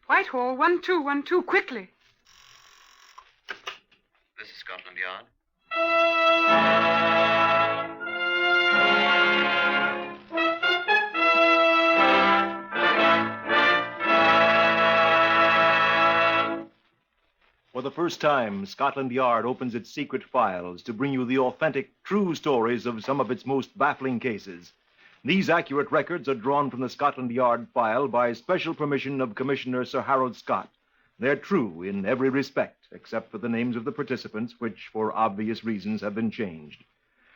Whitehall, 1212, quickly. This is Scotland Yard. For the first time, Scotland Yard opens its secret files to bring you the authentic, true stories of some of its most baffling cases. These accurate records are drawn from the Scotland Yard file by special permission of Commissioner Sir Harold Scott. They're true in every respect, except for the names of the participants, which, for obvious reasons, have been changed.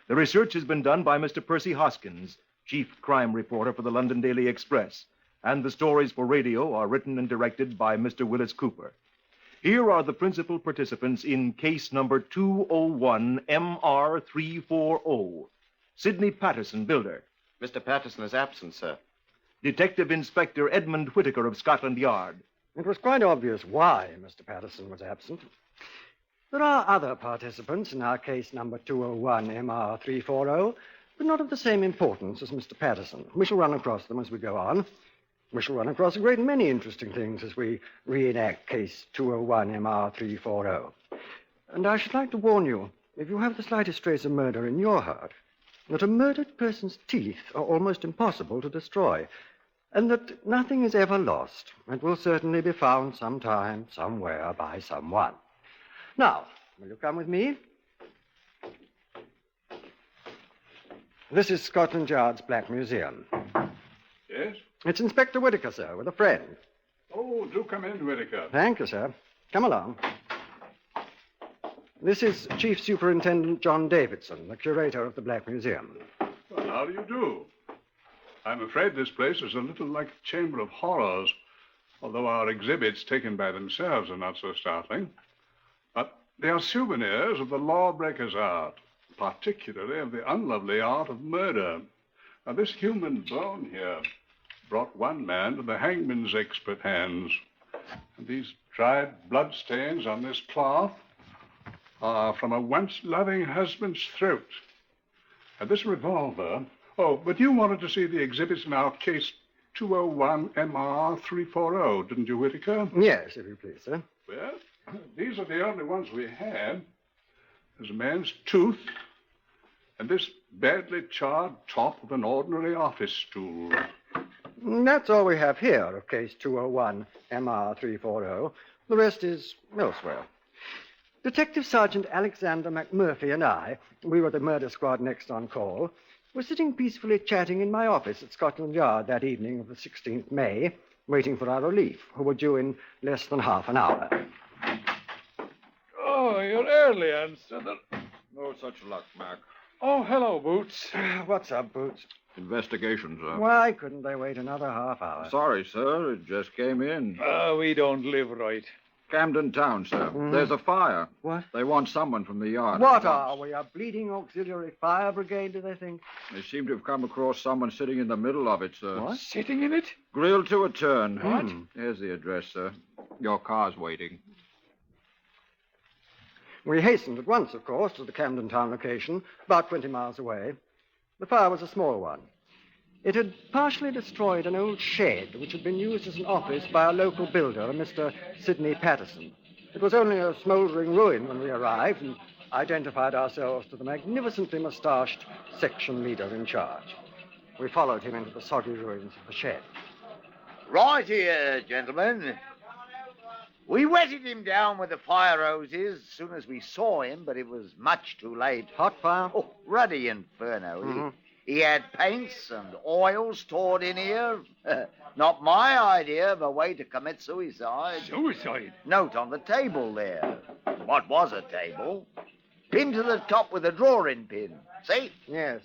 The research has been done by Mr. Percy Hoskins, chief crime reporter for the London Daily Express, and the stories for radio are written and directed by Mr. Wyllis Cooper. Here are the principal participants in case number 201-MR340. Sidney Patterson, builder. Mr. Patterson is absent, sir. Detective Inspector Edmund Whittaker of Scotland Yard. It was quite obvious why Mr. Patterson was absent. There are other participants in our case number 201-MR340, but not of the same importance as Mr. Patterson. We shall run across them as we go on. We shall run across a great many interesting things as we reenact case 201-MR340. And I should like to warn you, if you have the slightest trace of murder in your heart, that a murdered person's teeth are almost impossible to destroy, and that nothing is ever lost. It will certainly be found sometime, somewhere, by someone. Now, will you come with me? This is Scotland Yard's Black Museum. Yes? It's Inspector Whittaker, sir, with a friend. Oh, do come in, Whittaker. Thank you, sir. Come along. This is Chief Superintendent John Davidson, the curator of the Black Museum. Well, how do you do? I'm afraid this place is a little like a chamber of horrors, although our exhibits taken by themselves are not so startling. But they are souvenirs of the lawbreaker's art, particularly of the unlovely art of murder. Now, this human bone here brought one man to the hangman's expert hands. And these dried bloodstains on this cloth are from a once-loving husband's throat. And this revolver... Oh, but you wanted to see the exhibits in our case 201-MR340, didn't you, Whittaker? Yes, if you please, sir. Well, these are the only ones we have. There's a man's tooth and this badly charred top of an ordinary office stool. That's all we have here of case 201-MR340. The rest is elsewhere. Detective Sergeant Alexander McMurphy and I, we were the murder squad next on call, were sitting peacefully chatting in my office at Scotland Yard that evening of the 16th May, waiting for our relief, who were due in less than half an hour. Oh, you're early, Anson. No such luck, Mac. Oh, hello, Boots. What's up, Boots? Investigation, sir. Why couldn't they wait another half hour? Sorry, sir. It just came in. We don't live right. Camden Town, sir. There's a fire. What? They want someone from the yard. What are we, a bleeding auxiliary fire brigade, do they think? They seem to have come across someone sitting in the middle of it, sir. What? Sitting in it? Grilled to a turn. What? Here's the address, sir. Your car's waiting. We hastened at once, of course, to the Camden Town location, about 20 miles away. The fire was a small one. It had partially destroyed an old shed which had been used as an office by a local builder, Mr. Sidney Patterson. It was only a smouldering ruin when we arrived and identified ourselves to the magnificently moustached section leader in charge. We followed him into the soggy ruins of the shed. Right here, gentlemen. We wetted him down with the fire hoses as soon as we saw him, but it was much too late. Hot fire? Oh, ruddy inferno. He had paints and oils stored in here. Not my idea of a way to commit suicide. Suicide? Note on the table there. What was a table? Pinned to the top with a drawing pin. See? Yes.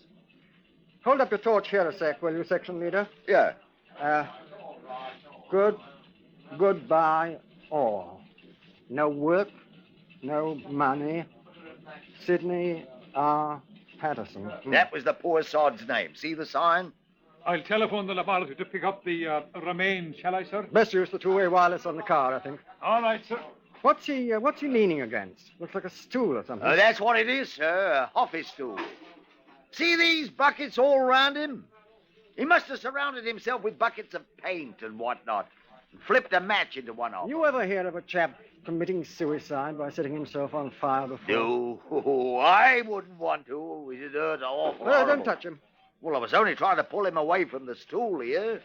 Hold up your torch here a sec, will you, section leader? Yeah. Goodbye, all. No work, no money. Sidney R. Patterson. That was the poor sod's name. See the sign? I'll telephone the laboratory to pick up the remains, shall I, sir? Best use the two-way wireless on the car, I think. All right, sir. What's he leaning against? Looks like a stool or something. That's what it is, sir. A office stool. See these buckets all around him? He must have surrounded himself with buckets of paint and whatnot. Flipped a match into one of them. You ever hear of a chap committing suicide by setting himself on fire before? No, I wouldn't want to. It'd hurt awful. No, don't touch him. Well, I was only trying to pull him away from the stool here.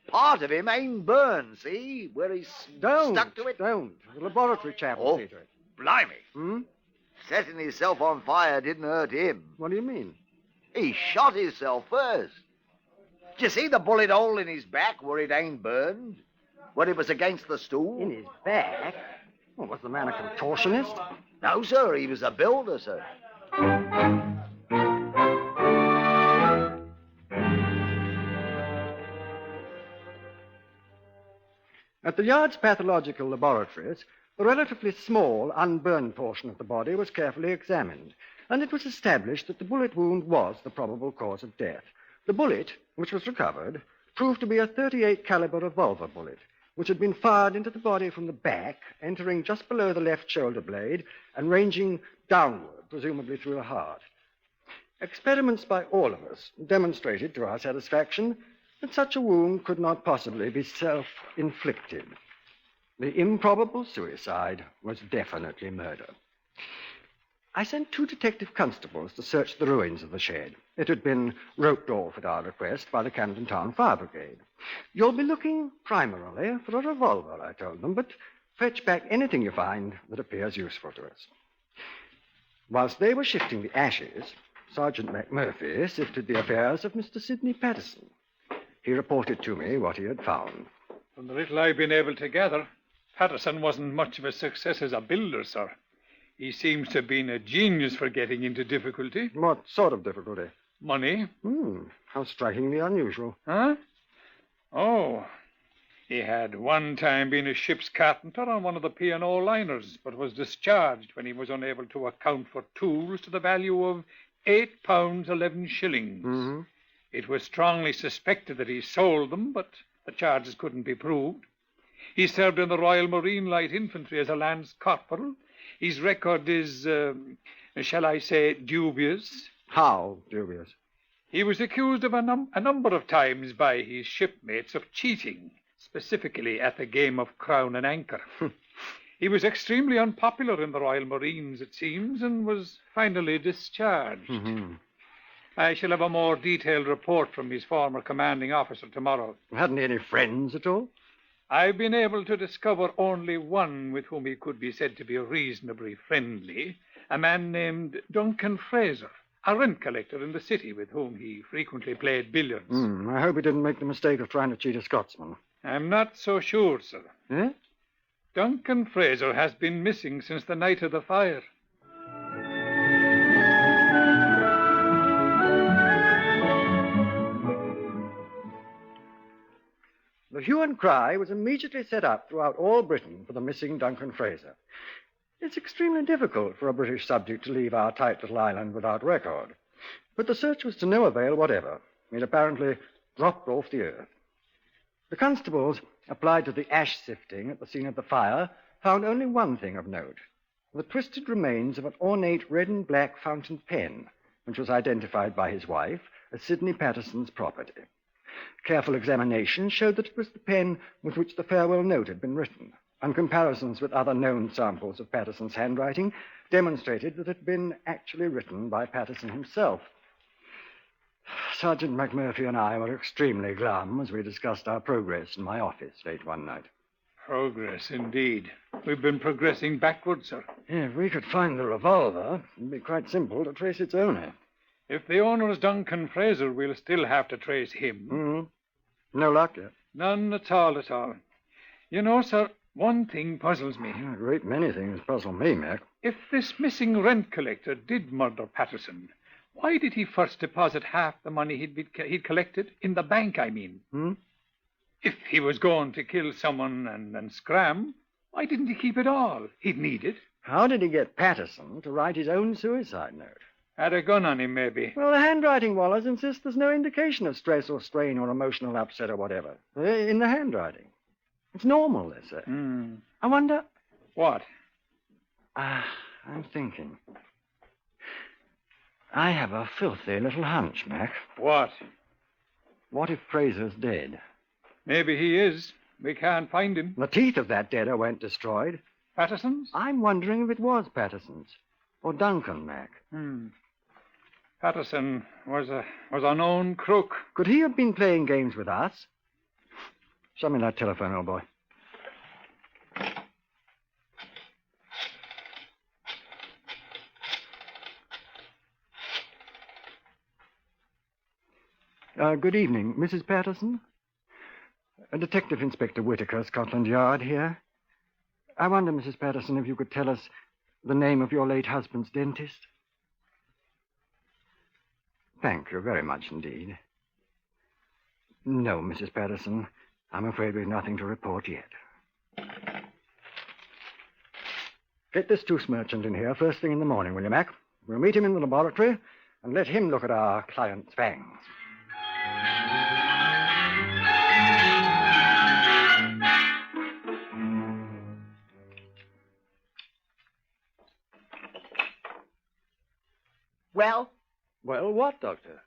Part of him ain't burned, see? Where he's stuck to it. Don't. The laboratory chap will see to it. Blimey. Setting himself on fire didn't hurt him. What do you mean? He shot himself first. Did you see the bullet hole in his back where it ain't burned? Where it was against the stool? In his back? Well, was the man a contortionist? No, sir. He was a builder, sir. At the Yard's pathological laboratories, the relatively small, unburned portion of the body was carefully examined, and it was established that the bullet wound was the probable cause of death. The bullet, which was recovered, proved to be a .38 caliber revolver bullet, which had been fired into the body from the back, entering just below the left shoulder blade and ranging downward, presumably through the heart. Experiments by all of us demonstrated to our satisfaction that such a wound could not possibly be self-inflicted. The improbable suicide was definitely murder. I sent 2 detective constables to search the ruins of the shed. It had been roped off at our request by the Camden Town Fire Brigade. You'll be looking primarily for a revolver, I told them, but fetch back anything you find that appears useful to us. Whilst they were shifting the ashes, Sergeant McMurphy sifted the affairs of Mr. Sidney Patterson. He reported to me what he had found. From the little I've been able to gather, Patterson wasn't much of a success as a builder, sir. He seems to have been a genius for getting into difficulty. What sort of difficulty? Money. How strikingly unusual. Huh? Oh, he had one time been a ship's carpenter on one of the P&O liners, but was discharged when he was unable to account for tools to the value of £8 11 shillings. It was strongly suspected that he sold them, but the charges couldn't be proved. He served in the Royal Marine Light Infantry as a Lance Corporal. His record is, shall I say, dubious. How dubious? He was accused of a number of times by his shipmates of cheating, specifically at the game of Crown and Anchor. He was extremely unpopular in the Royal Marines, it seems, and was finally discharged. I shall have a more detailed report from his former commanding officer tomorrow. Hadn't he any friends at all? I've been able to discover only one with whom he could be said to be reasonably friendly, a man named Duncan Frazier, a rent collector in the city with whom he frequently played billiards. I hope he didn't make the mistake of trying to cheat a Scotsman. I'm not so sure, sir. Eh? Duncan Frazier has been missing since the night of the fire. The hue and cry was immediately set up throughout all Britain for the missing Duncan Frazier. It's extremely difficult for a British subject to leave our tight little island without record. But the search was to no avail whatever. It apparently dropped off the earth. The constables, applied to the ash sifting at the scene of the fire, found only one thing of note: the twisted remains of an ornate red and black fountain pen, which was identified by his wife as Sidney Patterson's property. Careful examination showed that it was the pen with which the farewell note had been written, and comparisons with other known samples of Patterson's handwriting demonstrated that it had been actually written by Patterson himself. Sergeant McMurphy and I were extremely glum as we discussed our progress in my office late one night. Progress, indeed. We've been progressing backwards, sir. If we could find the revolver, it'd be quite simple to trace its owner. If the owner is Duncan Frazier, we'll still have to trace him. No luck yet? None at all, at all. You know, sir, one thing puzzles me. A great many things puzzle me, Mac. If this missing rent collector did murder Patterson, why did he first deposit half the money he'd collected? In the bank, I mean. If he was going to kill someone and scram, why didn't he keep it all? He'd need it. How did he get Patterson to write his own suicide note? Had a gun on him, maybe. Well, the handwriting wallers insist there's no indication of stress or strain or emotional upset or whatever in the handwriting. It's normal, they say. I wonder... What? I'm thinking. I have a filthy little hunch, Mac. What? What if Frazier's dead? Maybe he is. We can't find him. The teeth of that deader weren't destroyed. Patterson's? I'm wondering if it was Patterson's. Or Duncan, Mac. Patterson was a known crook. Could he have been playing games with us? Show me that telephone, old boy. Good evening, Mrs. Patterson. Detective Inspector Whitaker, Scotland Yard here. I wonder, Mrs. Patterson, if you could tell us the name of your late husband's dentist. Thank you very much indeed. No, Mrs. Patterson, I'm afraid we've nothing to report yet. Get this tooth merchant in here first thing in the morning, will you, Mac? We'll meet him in the laboratory and let him look at our client's fangs. Well? Well, what, Doctor?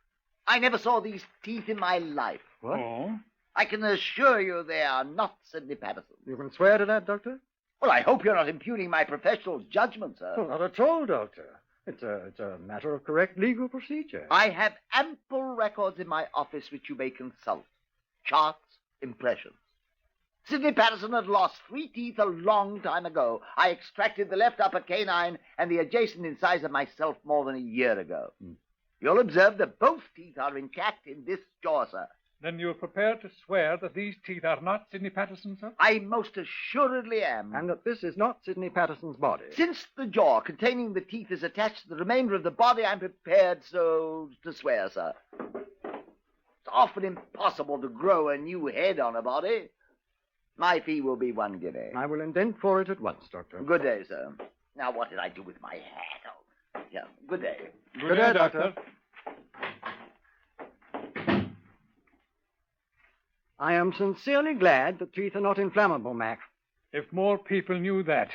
I never saw these teeth in my life. What? Oh? I can assure you they are not Sidney Patterson. You can swear to that, Doctor? Well, I hope you're not impugning my professional judgment, sir. Oh, not at all, Doctor. It's a matter of correct legal procedure. I have ample records in my office which you may consult. Charts, impressions. Sidney Patterson had lost 3 teeth a long time ago. I extracted the left upper canine and the adjacent incisor myself more than a year ago. You'll observe that both teeth are intact in this jaw, sir. Then you're prepared to swear that these teeth are not Sidney Patterson, sir? I most assuredly am. And that this is not Sidney Patterson's body. Since the jaw containing the teeth is attached to the remainder of the body, I'm prepared so to swear, sir. It's often impossible to grow a new head on a body. My fee will be 1 guinea. I will indent for it at once, Doctor. Good day, sir. Now, what did I do with my hat? Oh, yeah, good day. Good day, Doctor. I am sincerely glad the teeth are not inflammable, Mac. If more people knew that,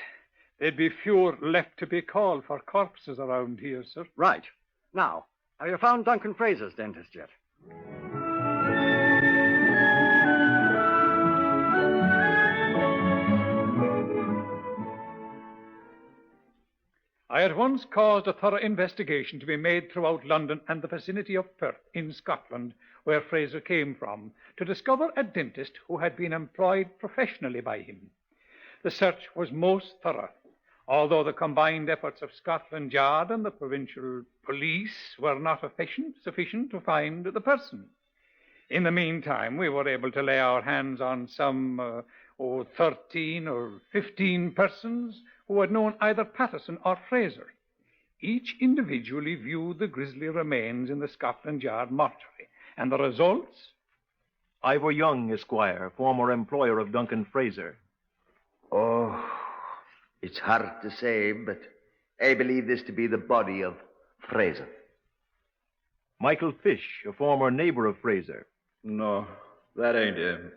there'd be fewer left to be called for corpses around here, sir. Right. Now, have you found Duncan Frazier's dentist yet? I at once caused a thorough investigation to be made throughout London and the vicinity of Perth in Scotland, where Frazier came from, to discover a dentist who had been employed professionally by him. The search was most thorough, although the combined efforts of Scotland Yard and the provincial police were not sufficient to find the person. In the meantime, we were able to lay our hands on some 13 or 15 persons who had known either Patterson or Frazier. Each individually viewed the grisly remains in the Scotland Yard mortuary, and the results? Ivor Young, Esquire, former employer of Duncan Frazier. Oh, it's hard to say, but I believe this to be the body of Frazier. Michael Fish, a former neighbor of Frazier. No, that ain't him.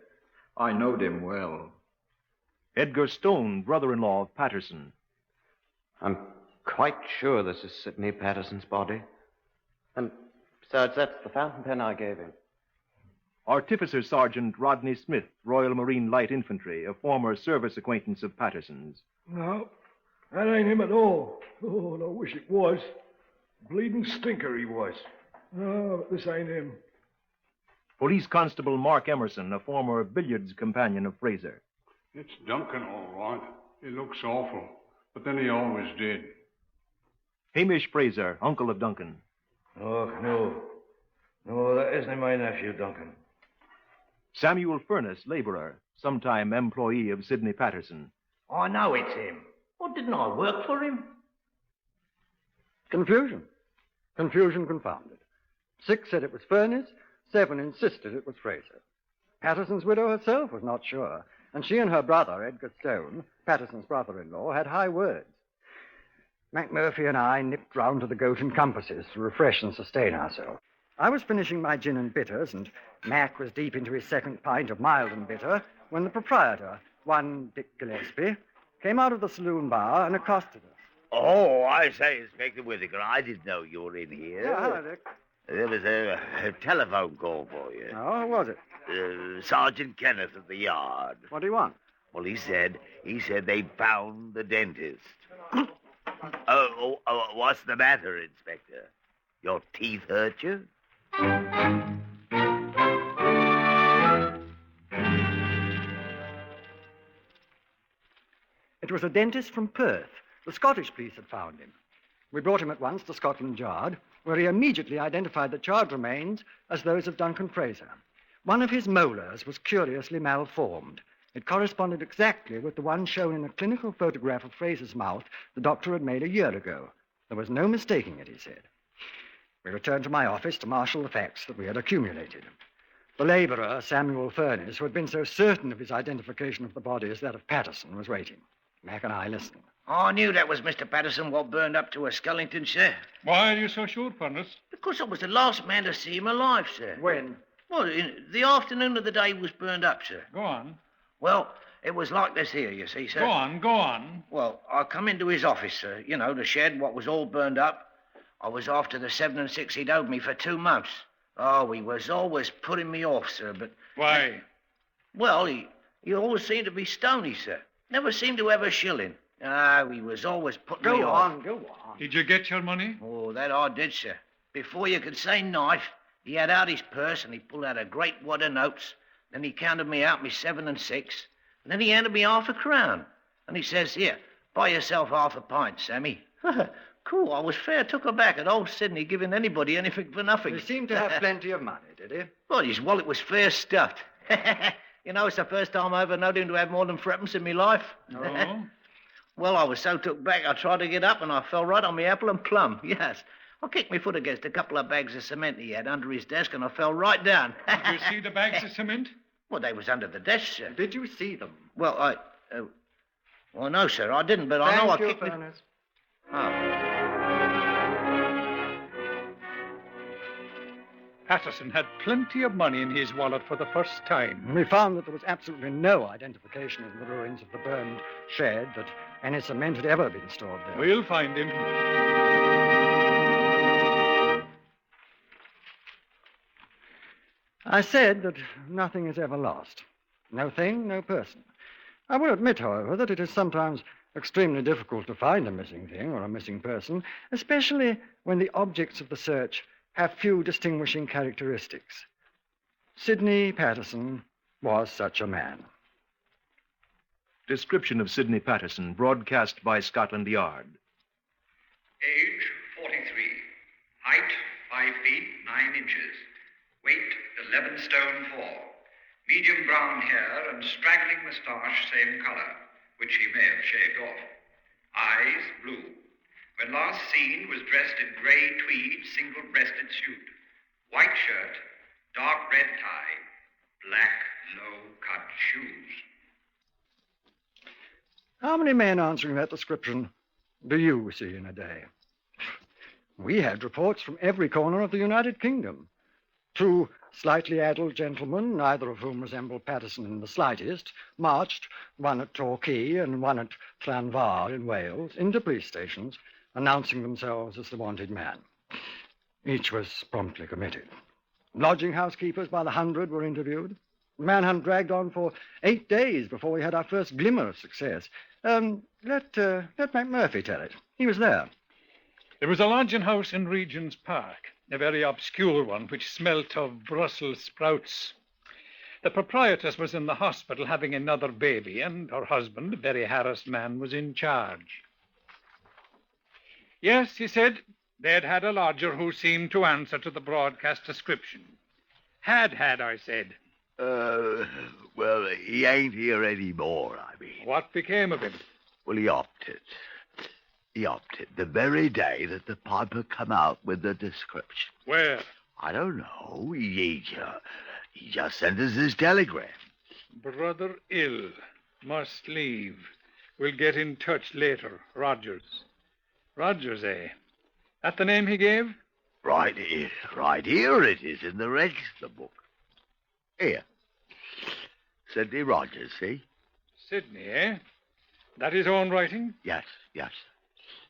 I knowed him well. Edgar Stone, brother-in-law of Patterson. I'm quite sure this is Sidney Patterson's body. And besides, that's the fountain pen I gave him. Artificer Sergeant Rodney Smith, Royal Marine Light Infantry, a former service acquaintance of Patterson's. No, that ain't him at all. Oh, and I wish it was. Bleeding stinker he was. No, this ain't him. Police Constable Mark Emerson, a former billiards companion of Frazier. It's Duncan, all right. He looks awful, but then he always did. Hamish Frazier, uncle of Duncan. Oh, no. No, that isn't my nephew, Duncan. Samuel Furness, laborer, sometime employee of Sidney Patterson. I know it's him. Well, didn't I work for him? Confusion. Confusion confounded. 6 said it was Furness, 7 insisted it was Frazier. Patterson's widow herself was not sure, and she and her brother, Edgar Stone, Patterson's brother-in-law, had high words. McMurphy and I nipped round to the Goat and Compasses to refresh and sustain ourselves. I was finishing my gin and bitters, and Mac was deep into his second pint of mild and bitter, when the proprietor, one Dick Gillespie, came out of the saloon bar and accosted us. Oh, I say, Inspector Whitaker, I didn't know you were in here. Yeah, hello, Dick. There was a telephone call for you. Oh, who was it? Sergeant Kenneth at the yard. What do you want? Well, he said they found the dentist. What's the matter, Inspector? Your teeth hurt you? It was a dentist from Perth. The Scottish police had found him. We brought him at once to Scotland Yard, where he immediately identified the charred remains as those of Duncan Frazier. One of his molars was curiously malformed. It corresponded exactly with the one shown in a clinical photograph of Frazier's mouth the doctor had made a year ago. There was no mistaking it, he said. We returned to my office to marshal the facts that we had accumulated. The labourer, Samuel Furnace, who had been so certain of his identification of the body as that of Patterson, was waiting. Mac and I listened. I knew that was Mr. Patterson what burned up to a skeleton, sir. Why are you so sure, Furnace? Because I was the last man to see him alive, sir. When? Well, in the afternoon of the day he was burned up, sir. Go on. Well, it was like this here, you see, sir. Go on. Well, I come into his office, sir. You know, the shed, what was all burned up. I was after the 7 and 6 he'd owed me for 2 months. Oh, he was always putting me off, sir, but... Why? Well, he always seemed to be stony, sir. Never seemed to have a shilling. Ah, he was always putting me off. Go on. Did you get your money? Oh, that I did, sir. Before you could say knife, he had out his purse and he pulled out a great wad of notes. Then he counted me out me 7 and 6. And then he handed me half a crown. And he says, here, buy yourself half a pint, Sammy. Cool, I was fair took aback at old Sidney giving anybody anything for nothing. He seemed to have plenty of money, did he? Well, his wallet was fair stuffed. You know, it's the first time I ever knowed him to have more than threepence in me life. Oh? Well, I was so took back, I tried to get up and I fell right on me apple and plum. Yes. I kicked my foot against a couple of bags of cement he had under his desk and I fell right down. Did you see the bags of cement? Well, they was under the desk, sir. Did you see them? Well, well, no, sir, I didn't, but I know I kicked me... Furnace. Oh. Patterson had plenty of money in his wallet for the first time. We found that there was absolutely no identification in the ruins of the burned shed that any cement had ever been stored there. We'll find him. I said that nothing is ever lost. No thing, no person. I will admit, however, that it is sometimes extremely difficult to find a missing thing or a missing person, especially when the objects of the search have few distinguishing characteristics. Sidney Patterson was such a man. Description of Sidney Patterson, broadcast by Scotland Yard. Age, 43. Height, 5 feet, 9 inches. Weight, 11 stone 4. Medium brown hair and straggling moustache, same color, which he may have shaved off. Eyes, blue. When last seen, was dressed in grey tweed, single-breasted suit. White shirt, dark red tie, black, low-cut shoes. How many men answering that description do you see in a day? We had reports from every corner of the United Kingdom. 2 slightly addled gentlemen, neither of whom resembled Patterson in the slightest, marched, one at Torquay and one at Llanfair in Wales, into police stations, announcing themselves as the wanted man. Each was promptly committed. Lodging house keepers by the 100 were interviewed. The manhunt dragged on for 8 days before we had our first glimmer of success. Let McMurphy tell it. He was there. There was a lodging house in Regent's Park, a very obscure one which smelt of Brussels sprouts. The proprietress was in the hospital having another baby, and her husband, a very harassed man, was in charge. Yes, he said, they'd had a lodger who seemed to answer to the broadcast description. Had, I said. Well, he ain't here anymore, I mean. What became of him? Well, he opted. He opted the very day that the piper come out with the description. Where? I don't know. He just sent us this telegram. Brother ill. Must leave. We'll get in touch later. Rogers. Rogers, eh? That the name he gave? Right here it is in the register book. Here. Sidney Rogers, see? Sidney, eh? That his own writing? Yes.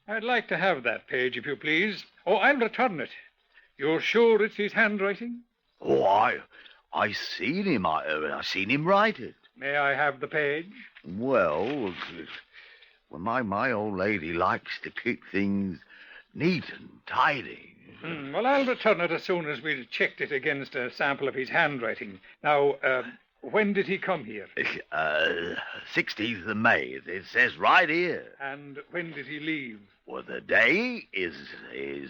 I'd like to have that page, if you please. Oh, I'll return it. You're sure it's his handwriting? Oh, I seen him. I seen him write it. May I have the page? Well, my old lady likes to keep things neat and tidy. Well, I'll return it as soon as we've checked it against a sample of his handwriting. Now, when did he come here? 16th of May. It says right here. And when did he leave? Well, the day his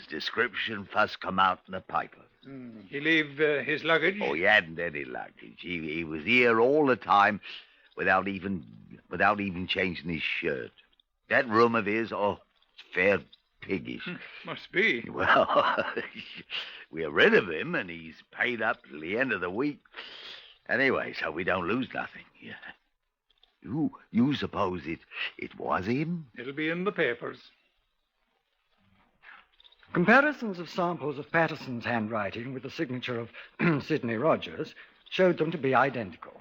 description first come out in the paper. He leave his luggage? Oh, he hadn't any luggage. He was here all the time without even changing his shirt. That room of his, it's fair piggish. Must be. Well, we're rid of him, and he's paid up till the end of the week. Anyway, so we don't lose nothing. You suppose it was him? It'll be in the papers. Comparisons of samples of Patterson's handwriting with the signature of Sidney Rogers showed them to be identical.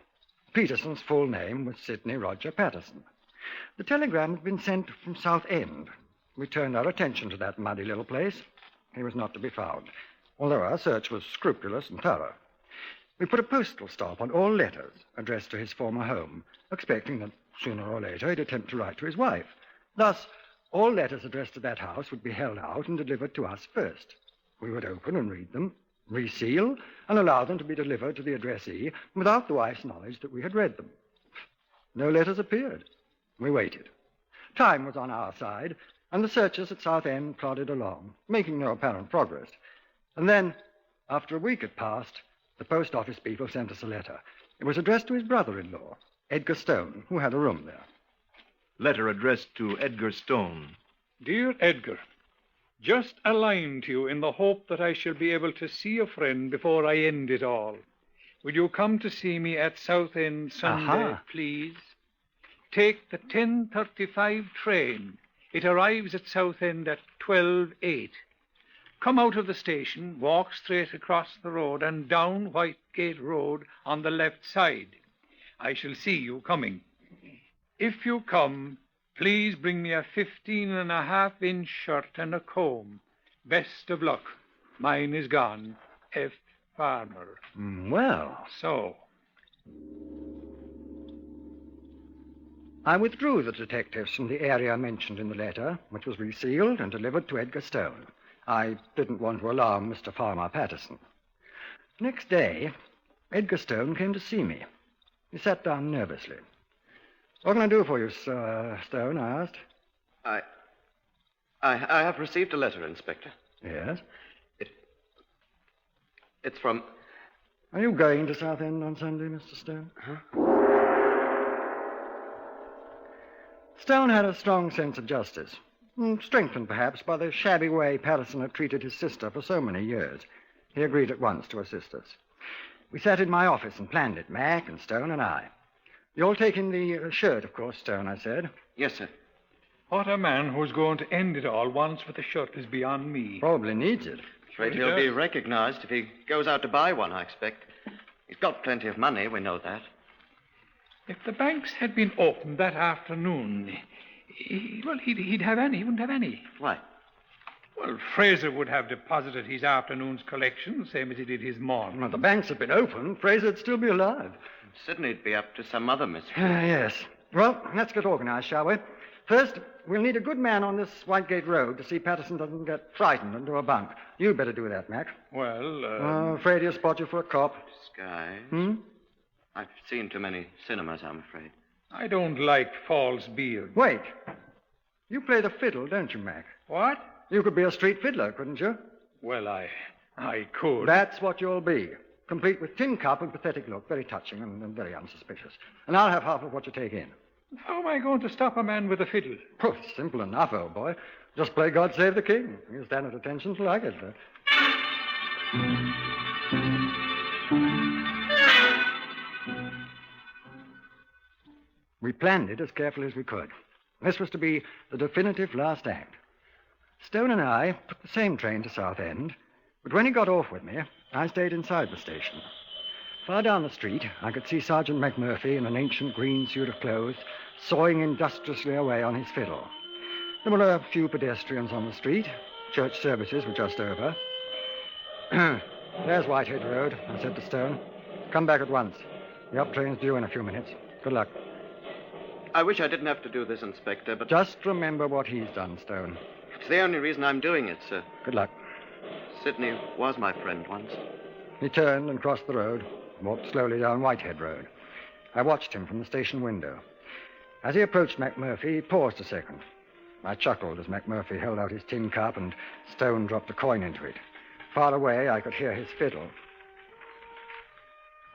Peterson's full name was Sidney Roger Patterson. The telegram had been sent from Southend. We turned our attention to that muddy little place. He was not to be found, although our search was scrupulous and thorough. We put a postal stop on all letters addressed to his former home, expecting that sooner or later he'd attempt to write to his wife. Thus, all letters addressed to that house would be held out and delivered to us first. We would open and read them, reseal, and allow them to be delivered to the addressee without the wife's knowledge that we had read them. No letters appeared. We waited. Time was on our side, and the searchers at Southend plodded along, making no apparent progress. And then, after a week had passed, the post office people sent us a letter. It was addressed to his brother-in-law, Edgar Stone, who had a room there. Letter addressed to Edgar Stone. Dear Edgar, just a line to you in the hope that I shall be able to see a friend before I end it all. Will you come to see me at Southend Sunday, please? Take the 10:35 train. It arrives at Southend at 12:08. Come out of the station, walk straight across the road and down Whitegate Road on the left side. I shall see you coming. If you come, please bring me a 15.5-inch shirt and a comb. Best of luck. Mine is gone. F. Farmer. Well. So. I withdrew the detectives from the area mentioned in the letter, which was resealed and delivered to Edgar Stone. I didn't want to alarm Mr. Farmer Patterson. Next day, Edgar Stone came to see me. He sat down nervously. What can I do for you, Sir Stone? I asked. I have received a letter, Inspector. Yes? It's from... Are you going to Southend on Sunday, Mr. Stone? Huh? Stone had a strong sense of justice, strengthened perhaps by the shabby way Patterson had treated his sister for so many years. He agreed at once to assist us. We sat in my office and planned it, Mac and Stone and I. You'll take in the shirt, of course, Stone, I said. Yes, sir. What a man who's going to end it all once with a shirt is beyond me. Probably needs it. Afraid he'll be recognized if he goes out to buy one, I expect. He's got plenty of money, we know that. If the banks had been opened that afternoon, he wouldn't have any. Why? Well, Frazier would have deposited his afternoon's collection, same as he did his morning. Well, the banks had been open. Fraser'd still be alive. Sidney'd be up to some other mystery. Yes. Well, let's get organized, shall we? First, we'll need a good man on this Whitegate Road to see Patterson doesn't get frightened and do a bunk. You'd better do that, Mac. Well, afraid he'll spot you for a cop. Disguise? I've seen too many cinemas, I'm afraid. I don't like false beard. Wait. You play the fiddle, don't you, Mac? What? You could be a street fiddler, couldn't you? Well, I could. That's what you'll be. Complete with tin cup and pathetic look. Very touching and very unsuspicious. And I'll have half of what you take in. How am I going to stop a man with a fiddle? Oh, simple enough, old boy. Just play God Save the King. You stand at attention till I get there. We planned it as carefully as we could. This was to be the definitive last act. Stone and I took the same train to Southend, but when he got off with me, I stayed inside the station. Far down the street, I could see Sergeant McMurphy in an ancient green suit of clothes, sawing industriously away on his fiddle. There were a few pedestrians on the street. Church services were just over. There's Whitehead Road, I said to Stone. Come back at once. The up train's due in a few minutes. Good luck. I wish I didn't have to do this, Inspector, but... Just remember what he's done, Stone. It's the only reason I'm doing it, sir. Good luck. Sidney was my friend once. He turned and crossed the road, walked slowly down Whitehead Road. I watched him from the station window. As he approached McMurphy, he paused a second. I chuckled as McMurphy held out his tin cup and Stone dropped a coin into it. Far away, I could hear his fiddle.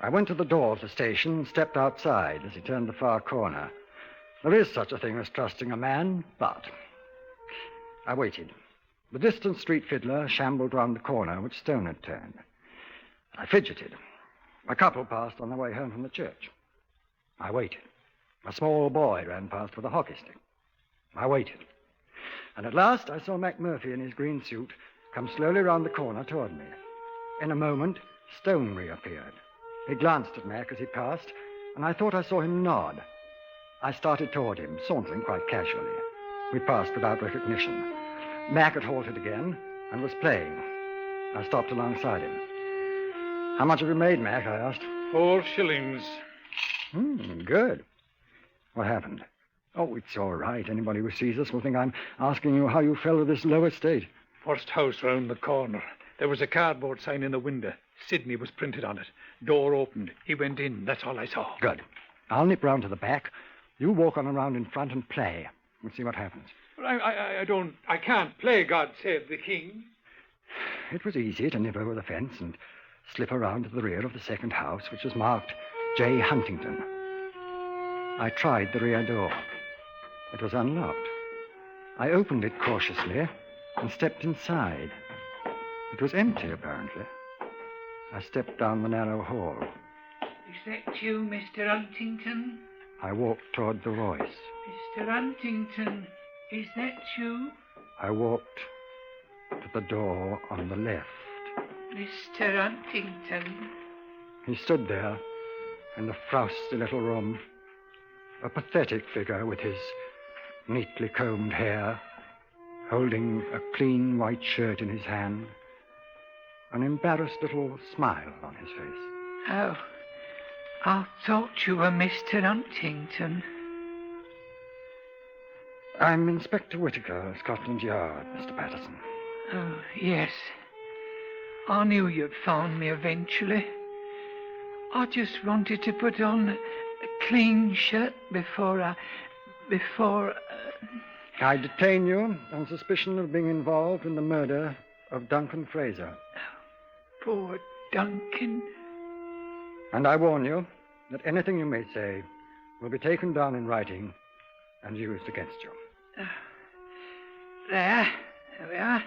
I went to the door of the station and stepped outside as he turned the far corner. There is such a thing as trusting a man, but... I waited. The distant street fiddler shambled round the corner which Stone had turned. I fidgeted. A couple passed on their way home from the church. I waited. A small boy ran past with a hockey stick. I waited. And at last I saw McMurphy in his green suit come slowly round the corner toward me. In a moment, Stone reappeared. He glanced at Mac as he passed, and I thought I saw him nod. I started toward him, sauntering quite casually. We passed without recognition. Mac had halted again and was playing. I stopped alongside him. How much have you made, Mac? I asked. 4 shillings. Good. What happened? Oh, it's all right. Anybody who sees us will think I'm asking you how you fell to this low estate. First house round the corner. There was a cardboard sign in the window. Sidney was printed on it. Door opened. He went in. That's all I saw. Good. I'll nip round to the back. You walk on around in front and play. We'll see what happens. But I can't play God Save the King. It was easy to nip over the fence and slip around to the rear of the second house, which was marked J. Huntington. I tried the rear door. It was unlocked. I opened it cautiously and stepped inside. It was empty, apparently. I stepped down the narrow hall. Is that you, Mr. Huntington? I walked toward the voice. Mr. Huntington, is that you? I walked to the door on the left. Mr. Huntington. He stood there in the frosty little room, a pathetic figure with his neatly combed hair, holding a clean white shirt in his hand, an embarrassed little smile on his face. Oh, I thought you were Mr. Huntington. I'm Inspector Whittaker of Scotland Yard, Mr. Patterson. Oh, yes. I knew you'd find me eventually. I just wanted to put on a clean shirt before I detain you on suspicion of being involved in the murder of Duncan Frazier. Poor Duncan. And I warn you that anything you may say will be taken down in writing and used against you. There we are.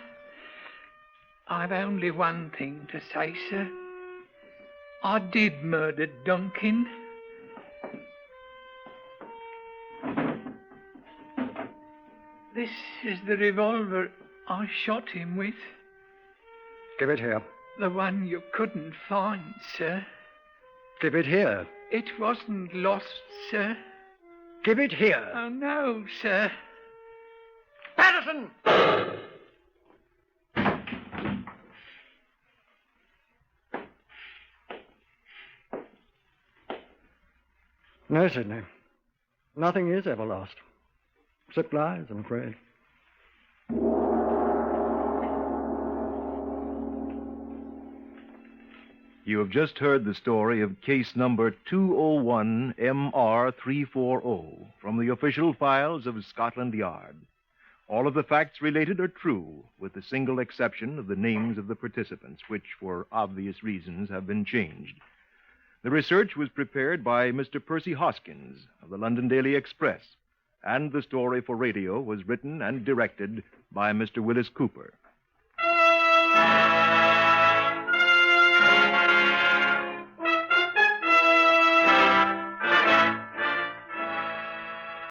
I've only one thing to say, sir. I did murder Duncan. This is the revolver I shot him with. Give it here. The one you couldn't find, sir. Give it here. It wasn't lost, sir. Give it here. Oh, no, sir. Patterson! No, Sidney. Nothing is ever lost. Except lies, I'm afraid. You have just heard the story of case number 201 MR340 from the official files of Scotland Yard. All of the facts related are true, with the single exception of the names of the participants, which, for obvious reasons, have been changed. The research was prepared by Mr. Percy Hoskins of the London Daily Express, and the story for radio was written and directed by Mr. Wyllis Cooper.